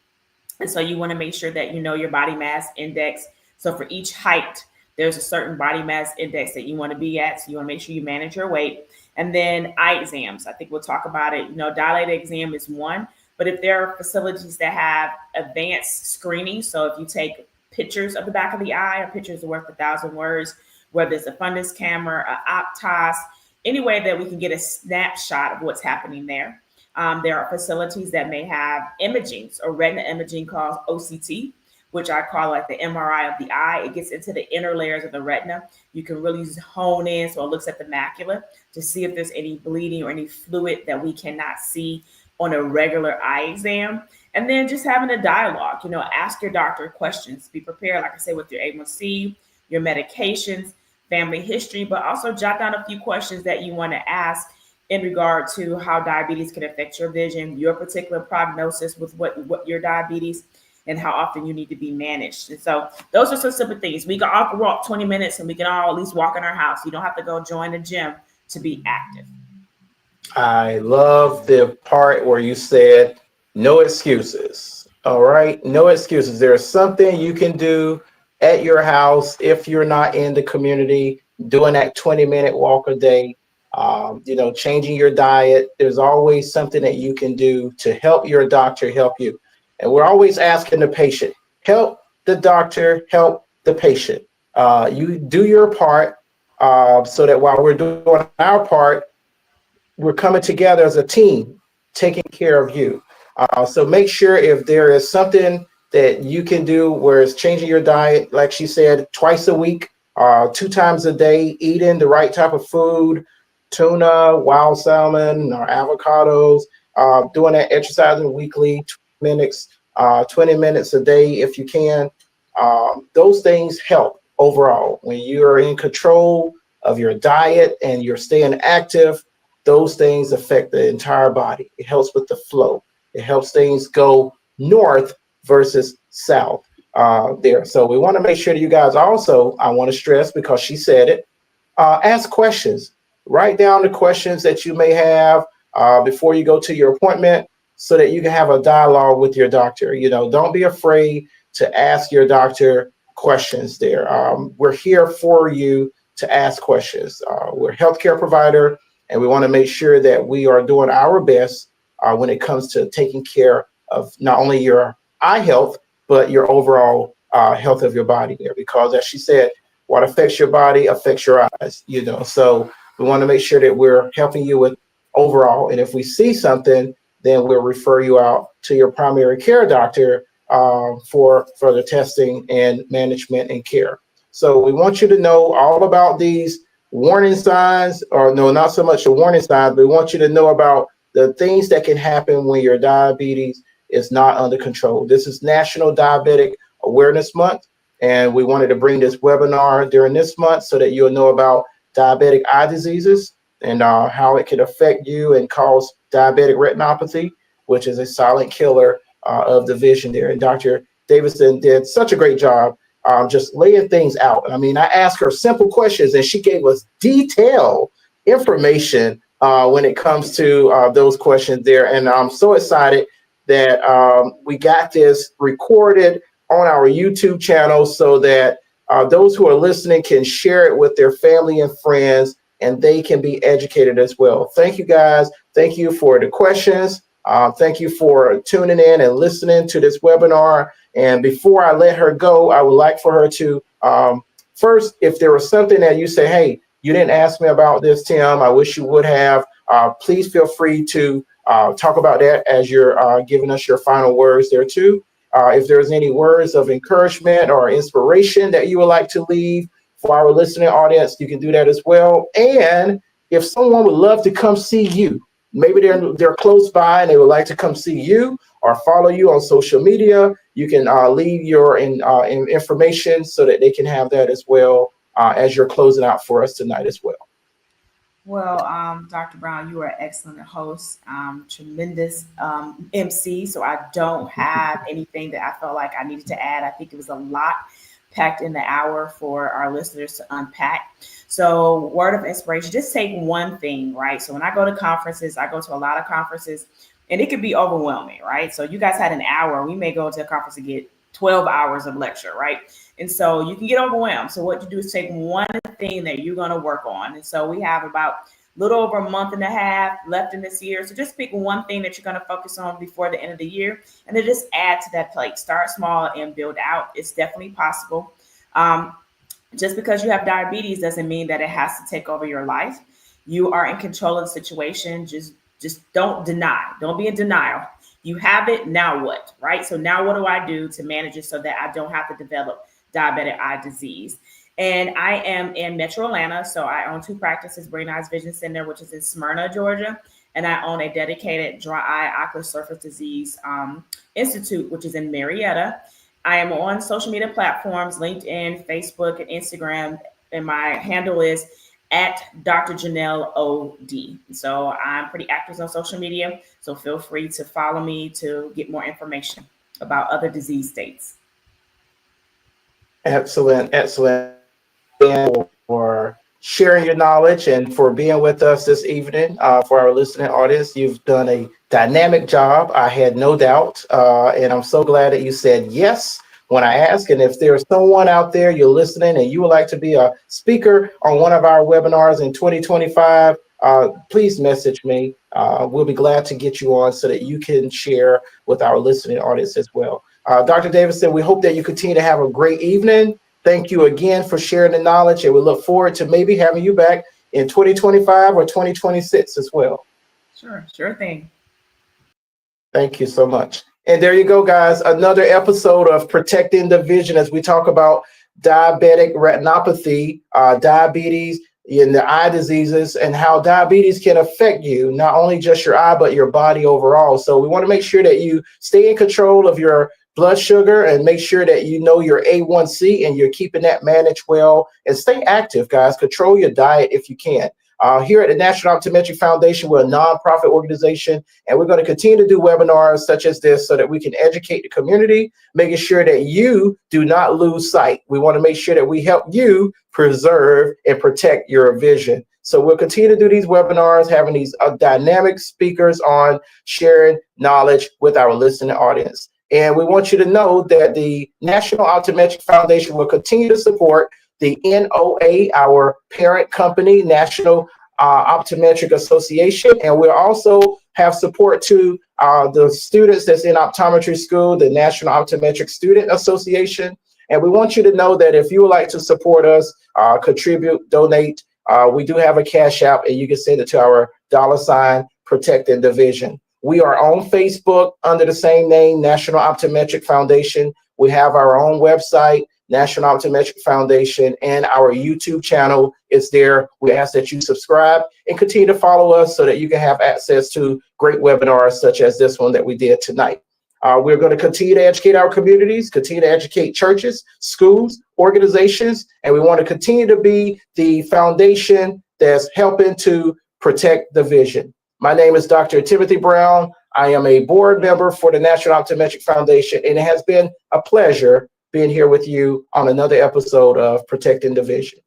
And so you want to make sure that you know your body mass index. So for each height, there's a certain body mass index that you want to be at. So you want to make sure you manage your weight. And then eye exams. I think we'll talk about it. Dilated exam is one. But if there are facilities that have advanced screening, so if you take pictures of the back of the eye, or pictures are worth 1,000 words, whether it's a fundus camera, an Optos, any way that we can get a snapshot of what's happening there. There are facilities that may have imaging or retina imaging called OCT, which I call like the MRI of the eye. It gets into the inner layers of the retina. You can really hone in, so it looks at the macula to see if there's any bleeding or any fluid that we cannot see on a regular eye exam. And then just having a dialogue, ask your doctor questions. Be prepared, like I said, with your A1C, your medications, family history, but also jot down a few questions that you want to ask in regard to how diabetes can affect your vision, your particular prognosis with what your diabetes, and how often you need to be managed. And so those are some simple things. We can all walk 20 minutes and we can all at least walk in our house. You don't have to go join a gym to be active. I love the part where you said no excuses. All right, no excuses. There's something you can do at your house if you're not in the community, doing that 20-minute walk a day. Changing your diet. There's always something that you can do to help your doctor help you. And we're always asking the patient, help the doctor, help the patient. You do your part so that while we're doing our part, we're coming together as a team, taking care of you. So make sure if there is something that you can do where it's changing your diet, like she said, twice a week, 2 times a day, eating the right type of food, tuna, wild salmon, or avocados, doing that exercising weekly, 20 minutes a day if you can. Those things help. overall. When you are in control of your diet and you're staying active, those things affect the entire body. It helps with the flow. It helps things go north versus south there. So we want to make sure that you guys also, I want to stress because she said it, ask questions. Write down the questions that you may have before you go to your appointment so that you can have a dialogue with your doctor. You know, don't be afraid to ask your doctor questions there. We're here for you to ask questions. We're a healthcare provider, and we want to make sure that we are doing our best when it comes to taking care of not only your eye health, but your overall health of your body there. Because as she said, what affects your body affects your eyes, you know. So we want to make sure that we're helping you with overall. And if we see something, then we'll refer you out to your primary care doctor for further testing and management and care. So we want you to know all about these warning signs, or no, not so much the warning signs, but we want you to know about the things that can happen when your diabetes is not under control. This is National Diabetic Awareness Month, and we wanted to bring this webinar during this month so that you'll know about diabetic eye diseases and how it can affect you and cause diabetic retinopathy, which is a silent killer of the vision there. And Dr. Davidson did such a great job just laying things out. I mean, I asked her simple questions and she gave us detailed information when it comes to those questions there. And I'm so excited that we got this recorded on our YouTube channel so that those who are listening can share it with their family and friends, and they can be educated as well. Thank you, guys. Thank you for the questions. Thank you for tuning in and listening to this webinar. And before I let her go, I would like for her to first, if there was something that you say, hey, you didn't ask me about this, Tim, I wish you would have, please feel free to talk about that as you're giving us your final words there too. If there's any words of encouragement or inspiration that you would like to leave for our listening audience, you can do that as well. And if someone would love to come see you, maybe they're close by and they would like to come see you or follow you on social media, you can leave your information so that they can have that as well as you're closing out for us tonight as well. Well, Dr. Brown, you are an excellent host, tremendous MC. So I don't have anything that I felt like I needed to add. I think it was a lot packed in the hour for our listeners to unpack. So word of inspiration, just take one thing, right? So when I go to conferences, I go to a lot of conferences and it could be overwhelming, right? So you guys had an hour, we may go to a conference and get 12 hours of lecture, right? And so you can get overwhelmed. So what you do is take one thing that you're going to work on. And so we have about a little over a month and a half left in this year. So just pick one thing that you're going to focus on before the end of the year, and then just add to that plate. Start small and build out. It's definitely possible. Just because you have diabetes doesn't mean that it has to take over your life. You are in control of the situation. Just don't deny. Don't be in denial. You have it, now what, right? So now what do I do to manage it so that I don't have to develop diabetic eye disease? And I am in Metro Atlanta, so I own two practices, Brain Eyes Vision Center, which is in Smyrna, Georgia, and I own a dedicated dry eye ocular surface disease institute, which is in Marietta. I am on social media platforms, LinkedIn, Facebook, and Instagram, and my handle is at Dr. Janelle OD. So I'm pretty active on social media, so feel free to follow me to get more information about other disease states. Excellent, excellent. And for sharing your knowledge and for being with us this evening. For our listening audience, you've done a dynamic job. I had no doubt. And I'm so glad that you said yes when I asked. And if there's someone out there you're listening and you would like to be a speaker on one of our webinars in 2025, please message me. We'll be glad to get you on so that you can share with our listening audience as well. Dr. Davidson, we hope that you continue to have a great evening. Thank you again for sharing the knowledge, and we look forward to maybe having you back in 2025 or 2026 as well. Sure thing. Thank you so much. And there you go, guys. Another episode of Protecting the Vision as we talk about diabetic retinopathy, diabetes, and the eye diseases, and how diabetes can affect you, not only just your eye, but your body overall. So we want to make sure that you stay in control of your blood sugar and make sure that you know your A1C and you're keeping that managed well. And stay active, guys. Control your diet if you can. Here at the National Optometric Foundation, we're a nonprofit organization, and we're going to continue to do webinars such as this so that we can educate the community, making sure that you do not lose sight. We want to make sure that we help you preserve and protect your vision. So we'll continue to do these webinars, having these dynamic speakers on, sharing knowledge with our listening audience. And we want you to know that the National Optometric Foundation will continue to support the NOA, our parent company, National Optometric Association, and we'll also have support to the students that's in optometry school, the National Optometric Student Association. And we want you to know that if you would like to support us, contribute, donate, we do have a Cash App, and you can send it to our $ Protecting the Vision. We are on Facebook under the same name, National Optometric Foundation. We have our own website, National Optometric Foundation, and our YouTube channel is there. We ask that you subscribe and continue to follow us so that you can have access to great webinars such as this one that we did tonight. We're going to continue to educate our communities, continue to educate churches, schools, organizations, and we want to continue to be the foundation that's helping to protect the vision. My name is Dr. Timothy Brown. I am a board member for the National Optometric Foundation, and it has been a pleasure being here with you on another episode of Protecting the Vision.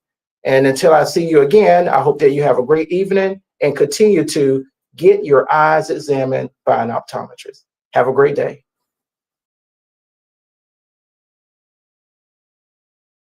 And until I see you again, I hope that you have a great evening and continue to get your eyes examined by an optometrist. Have a great day.